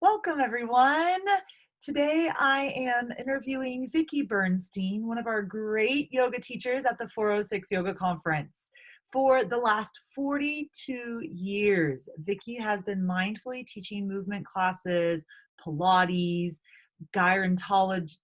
Welcome, everyone. Today I am interviewing Vicki Bernstein, one of our great yoga teachers at the 406 Yoga Conference. For the last 42 years, Vicki has been mindfully teaching movement classes, Pilates, gerontology,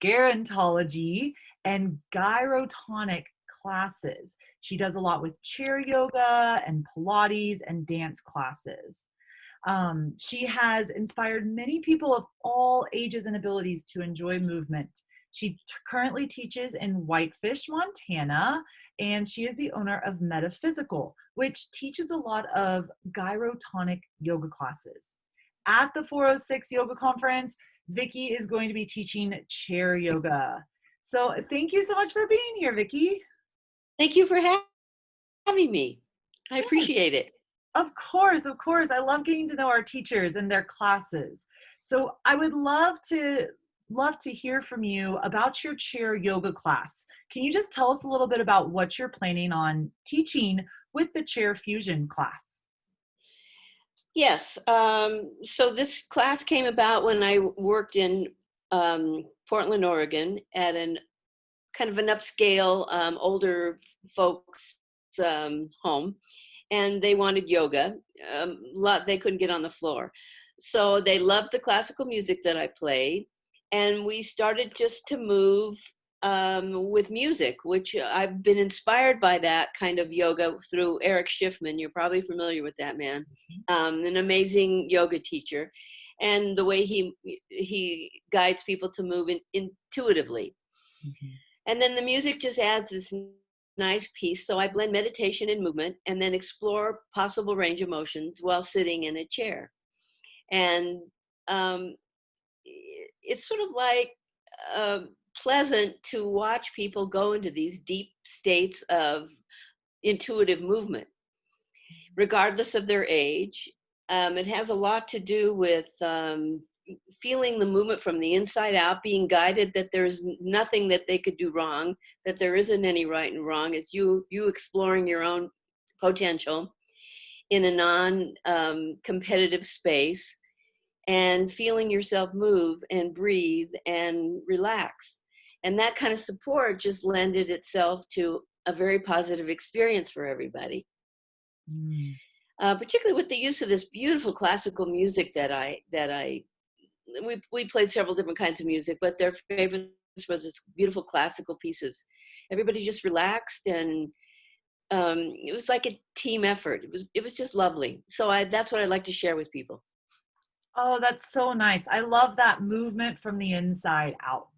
gerontology, and gyrotonic classes. She does a lot with chair yoga and Pilates and dance classes. She has inspired many people of all ages and abilities to enjoy movement. She currently teaches in Whitefish, Montana, and she is the owner of Metaphysical, which teaches a lot of gyrotonic yoga classes. At the 406 Yoga Conference, Vicki is going to be teaching chair yoga. So thank you so much for being here, Vicki. Thank you for having me. I appreciate it. Of course, of course. I love getting to know our teachers and their classes. So I would love to hear from you about your chair yoga class. Can you just tell us a little bit about what you're planning on teaching with the chair fusion class? Yes. So this class came about when I worked in Portland, Oregon at an kind of an upscale older folks home. And they wanted yoga. They couldn't get on the floor. So they loved the classical music that I played. And we started just to move with music, which I've been inspired by that kind of yoga through Eric Schiffman. You're probably familiar with that man. An amazing yoga teacher. And the way he guides people to move intuitively. Mm-hmm. And then the music just adds this nice piece. So I blend meditation and movement and then explore possible range of motions while sitting in a chair. And it's sort of like pleasant to watch people go into these deep states of intuitive movement, regardless of their age. It has a lot to do with feeling the movement from the inside out, being guided that there's nothing that they could do wrong, that there isn't any right and wrong. It's you exploring your own potential in a non-competitive space and feeling yourself move and breathe and relax. And that kind of support just lended itself to a very positive experience for everybody. Particularly with the use of this beautiful classical music we played several different kinds of music, but their favorites was this beautiful classical pieces. Everybody just relaxed, and it was like a team effort. It was just lovely. So that's what I like to share with people. Oh, that's so nice. I love that movement from the inside out.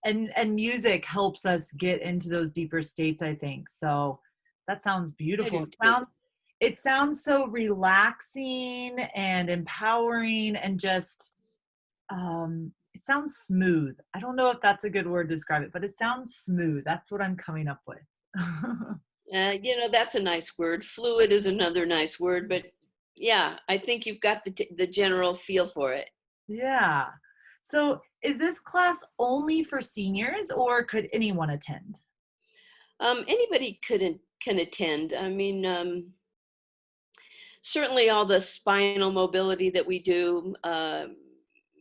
And music helps us get into those deeper states, I think. So that sounds beautiful. It sounds so relaxing and empowering and just, it sounds smooth. I don't know if that's a good word to describe it, but it sounds smooth. That's what I'm coming up with. That's a nice word. Fluid is another nice word, but yeah, I think you've got the general feel for it. Yeah. So is this class only for seniors or could anyone attend? Anybody can attend. I mean, certainly all the spinal mobility that we do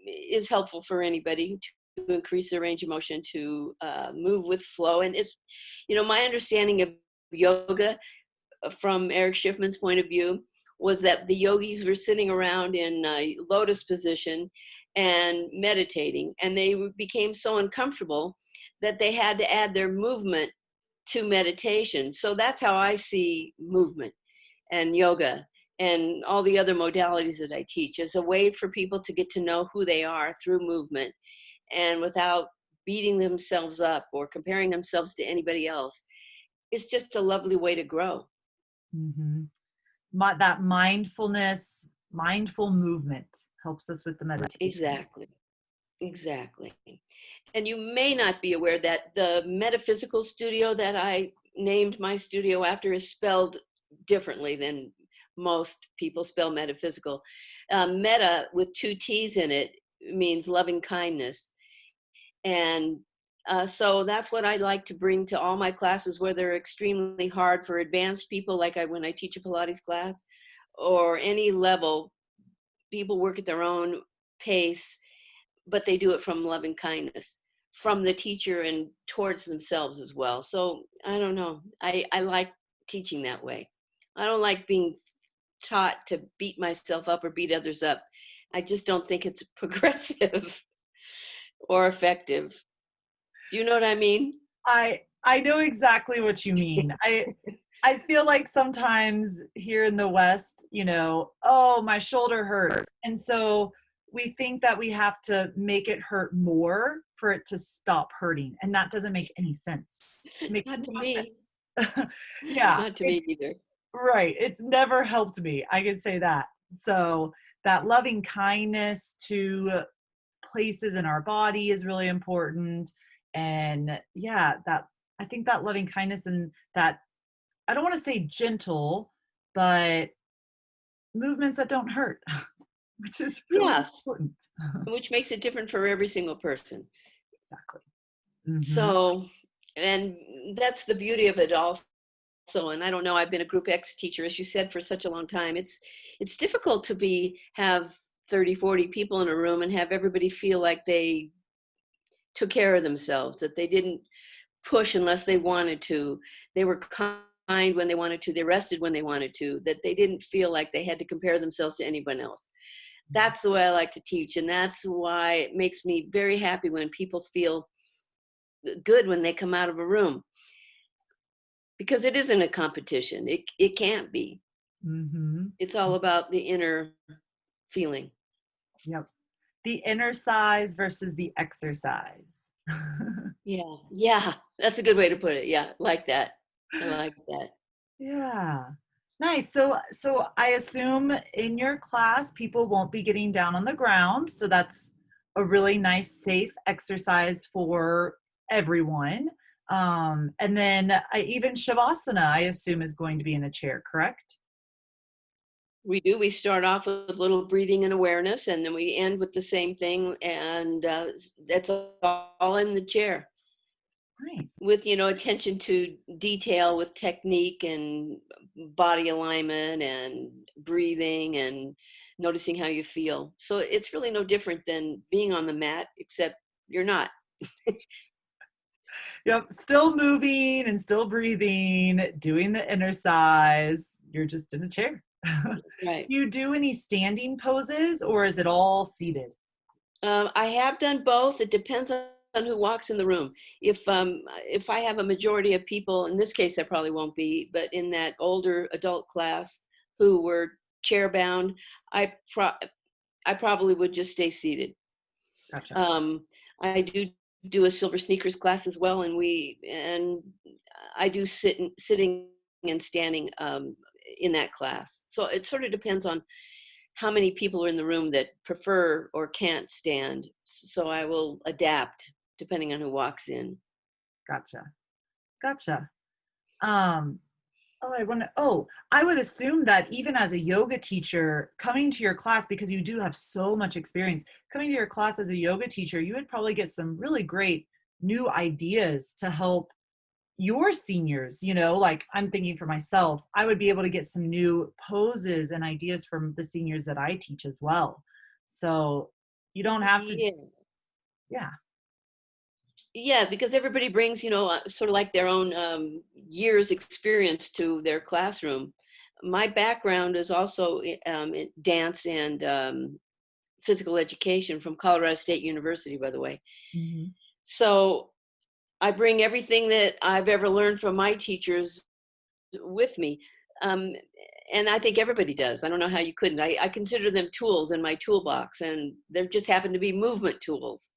is helpful for anybody to increase their range of motion, to move with flow. And it's, my understanding of yoga from Eric Schiffman's point of view was that the yogis were sitting around in lotus position and meditating, and they became so uncomfortable that they had to add their movement to meditation. So that's how I see movement and yoga and all the other modalities that I teach, as a way for people to get to know who they are through movement, and without beating themselves up or comparing themselves to anybody else. It's just a lovely way to grow. Mm-hmm. That mindfulness, mindful movement helps us with the meditation. Exactly. And you may not be aware that the metaphysical studio that I named my studio after is spelled differently than most people spell metaphysical. Meta with 2 T's in it means loving kindness. And so that's what I like to bring to all my classes, where they're extremely hard for advanced people, like when I teach a Pilates class, or any level people work at their own pace, but they do it from loving kindness from the teacher and towards themselves as well. So I don't know. I like teaching that way. I don't like being taught to beat myself up or beat others up. I just don't think it's progressive or effective. Do you know what I mean? I know exactly what you mean. I feel like sometimes here in the West, oh, my shoulder hurts. And so we think that we have to make it hurt more for it to stop hurting. And that doesn't make any sense. It makes Not to no me. sense. Yeah, Not to me it's either. right. It's never helped me. I can say that. So that loving kindness to places in our body is really important. And yeah, that I think that loving kindness and that, I don't want to say gentle, but movements that don't hurt, which is really Yes, important. which makes it different for every single person. Exactly. Hmm. So, and that's the beauty of it also. And I don't know, I've been a group X teacher, as you said, for such a long time. It's difficult to have 30, 40 people in a room and have everybody feel like they took care of themselves, that they didn't push unless they wanted to. They were kind when they wanted to. They rested when they wanted to. That they didn't feel like they had to compare themselves to anyone else. That's the way I like to teach. And that's why it makes me very happy when people feel good when they come out of a room. Because it isn't a competition. It can't be. Hmm. It's all about the inner feeling. Yep. The inner size versus the exercise. Yeah. Yeah. That's a good way to put it. Yeah. Like that. I like that. Yeah. Nice. So I assume in your class people won't be getting down on the ground, so that's a really nice safe exercise for everyone. And then even shavasana, I assume, is going to be in a chair, correct? We do. We start off with a little breathing and awareness, and then we end with the same thing. And that's all in the chair Nice. with, attention to detail with technique and body alignment and breathing and noticing how you feel. So it's really no different than being on the mat, except you're not. Yep. Still moving and still breathing, doing the inner size. You're just in a chair. Right. You do any standing poses or is it all seated? I have done both. It depends on who walks in the room. If I have a majority of people, in this case, there probably won't be, but in that older adult class who were chair bound, I probably would just stay seated. Gotcha. Um, I do a silver sneakers class as well, and I do sitting and standing in that class. So it sort of depends on how many people are in the room that prefer or can't stand. So I will adapt depending on who walks in. Gotcha. Gotcha. Um, I would assume that even as a yoga teacher, coming to your class, because you do have so much experience, coming to your class as a yoga teacher, you would probably get some really great new ideas to help your seniors. Like I'm thinking for myself, I would be able to get some new poses and ideas from the seniors that I teach as well. So you don't have to, Yeah. yeah. Yeah, because everybody brings, sort of like their own years experience to their classroom. My background is also in dance and physical education from Colorado State University, by the way. Mhm. So I bring everything that I've ever learned from my teachers with me. Um, and I think everybody does. I don't know how you couldn't. I consider them tools in my toolbox, and they just happen to be movement tools.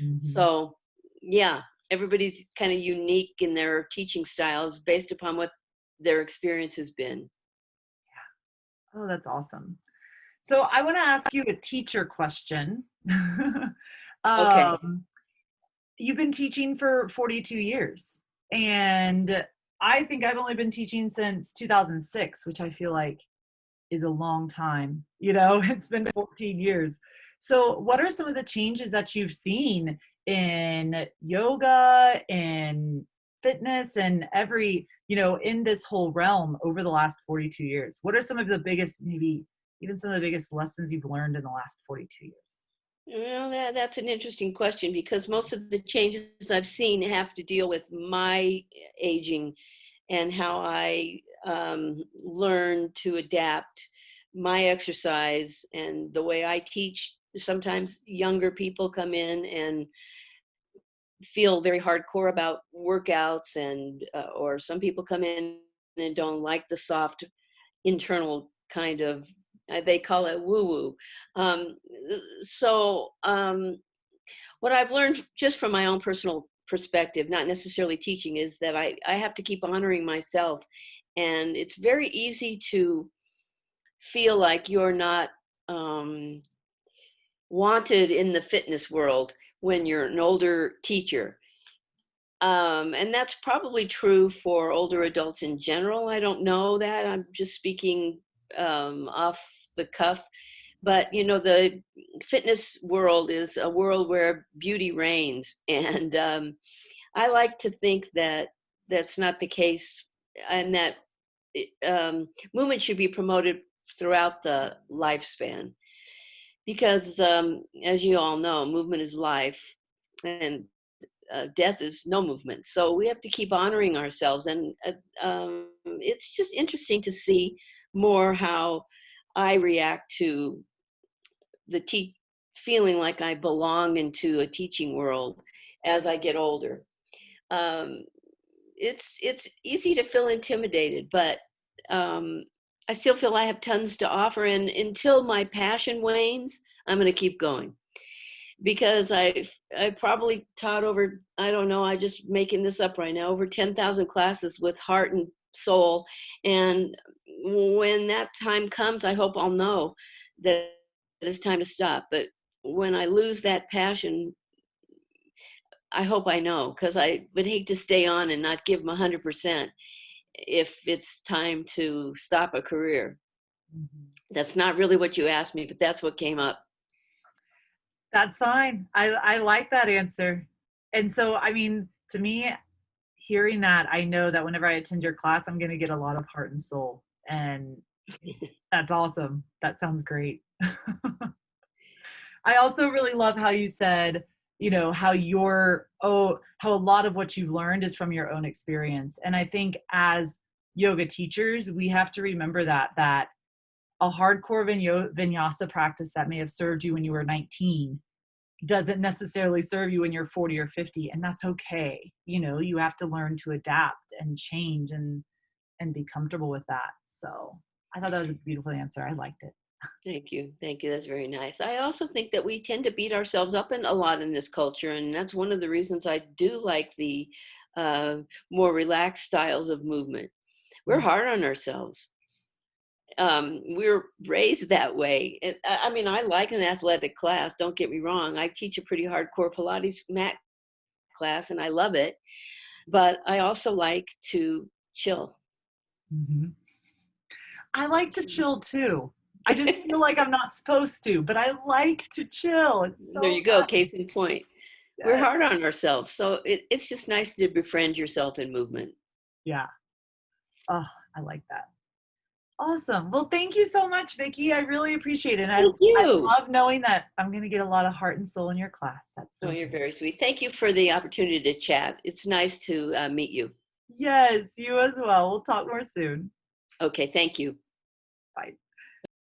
Mhm. So, yeah, everybody's kind of unique in their teaching styles based upon what their experience has been. Oh, that's awesome. So I want to ask you a teacher question. Okay. um, you've been teaching for 42 years, and I think I've only been teaching since 2006, which I feel like is a long time. It's been 14 years. So what are some of the changes that you've seen in yoga and fitness and in this whole realm over the last 42 years? What are some of the biggest, maybe, even some of the biggest lessons you've learned in the last 42 years? Well, that's an interesting question because most of the changes I've seen have to deal with my aging and how I learn to adapt my exercise and the way I teach. Sometimes younger people come in and feel very hardcore about workouts, and or some people come in and don't like the soft internal kind of, they call it woo woo. Um, so what I've learned just from my own personal perspective, not necessarily teaching, is that I have to keep honoring myself. And it's very easy to feel like you're not um, wanted in the fitness world when you're an older teacher. And that's probably true for older adults in general. I don't know that. I'm just speaking off the cuff. But the fitness world is a world where beauty reigns, and I like to think that that's not the case, and that movement should be promoted throughout the lifespan. Because, as you all know, movement is life, and death is no movement. So we have to keep honoring ourselves. And it's just interesting to see more how I react to the feeling like I belong into a teaching world as I get older. Um, it's easy to feel intimidated, but I still feel I have tons to offer. And until my passion wanes, I'm going to keep going, because I probably taught over, I don't know, I just making this up right now, over 10,000 classes with heart and soul. And when that time comes, I hope I'll know that it's time to stop. But when I lose that passion, I hope I know, because I would hate to stay on and not give them 100% if it's time to stop a career. Mhm. That's not really what you asked me, but that's what came up. That's fine. I like that answer. And so, I mean, to me, hearing that, I know that whenever I attend your class, I'm going to get a lot of heart and soul. And that's awesome. That sounds great. I also really love how you said, how how a lot of what you've learned is from your own experience. And I think as yoga teachers, we have to remember that a hardcore vinyasa practice that may have served you when you were 19 doesn't necessarily serve you when you're 40 or 50, and that's okay. You have to learn to adapt and change and be comfortable with that. So I thought that was a beautiful answer. I liked it. Thank you. Thank you. That's very nice. I also think that we tend to beat ourselves up a lot in this culture. And that's one of the reasons I do like the uh, more relaxed styles of movement. We're Mm. hard on ourselves. We're raised that way. And, I mean, I like an athletic class. Don't get me wrong. I teach a pretty hardcore Pilates mat class and I love it. But I also like to chill. Mhm. I like to chill too. I just feel like I'm not supposed to, but I like to chill. It's There so you go. fun. Case in point. We're Yes. hard on ourselves. So it's just nice to befriend yourself in movement. Yeah. Oh, I like that. Awesome. Well, thank you so much, Vicki. I really appreciate it. And Thank I you. love knowing that I'm going to get a lot of heart and soul in your class. That's Oh, so you're great. very sweet. Thank you for the opportunity to chat. It's nice to meet you. Yes, you as well. We'll talk more soon. Okay, thank you.